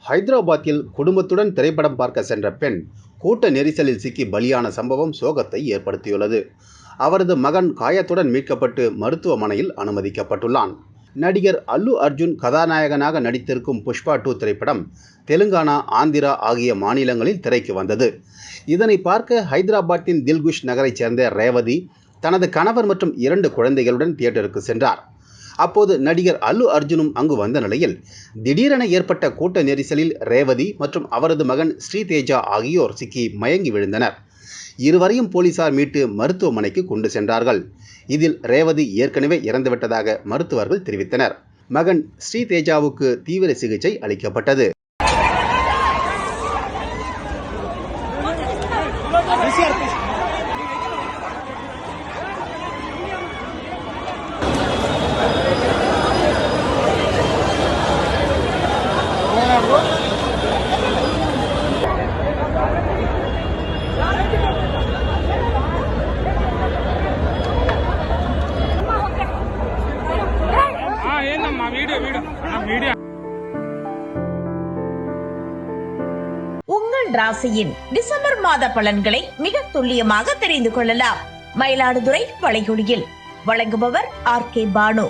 ஹைதராபாத்தில் குடும்பத்துடன் திரைப்படம் பார்க்க சென்ற பெண் கூட்ட நெரிசலில் சிக்கி பலியான சம்பவம் சோகத்தை ஏற்படுத்தியுள்ளது. அவரது மகன் காயத்துடன் மீட்கப்பட்டு மருத்துவமனையில் அனுமதிக்கப்பட்டுள்ளான். நடிகர் அல்லு அர்ஜுன் கதாநாயகனாக நடித்திருக்கும் புஷ்பா 2 திரைப்படம் தெலுங்கானா, ஆந்திரா ஆகிய மாநிலங்களில் திரைக்கு வந்தது. இதனை பார்க்க ஹைதராபாத்தின் தில்குஷ் நகரைச் சேர்ந்த ரேவதி தனது கணவர் மற்றும் 2 குழந்தைகளுடன் தியேட்டருக்கு சென்றார். அப்போது நடிகர் அல்லு அர்ஜுனும் அங்கு வந்த நிலையில் திடீரென ஏற்பட்ட கூட்ட நெரிசலில் ரேவதி மற்றும் அவரது மகன் ஸ்ரீதேஜா ஆகியோர் சிக்கி மயங்கி விழுந்தனர். இருவரையும் போலீசார் மீட்டு மருத்துவமனைக்கு கொண்டு சென்றார்கள். இதில் ரேவதி ஏற்கனவே இறந்துவிட்டதாக மருத்துவர்கள் தெரிவித்தனர். மகன் ஸ்ரீதேஜாவுக்கு தீவிர சிகிச்சை அளிக்கப்பட்டது. உங்கள் ராசியின் டிசம்பர் மாத பலன்களை மிக துல்லியமாக தெரிந்து கொள்ளலாம். மயிலாடுதுறை வளைகுடியில் வழங்குபவர் RK பானு.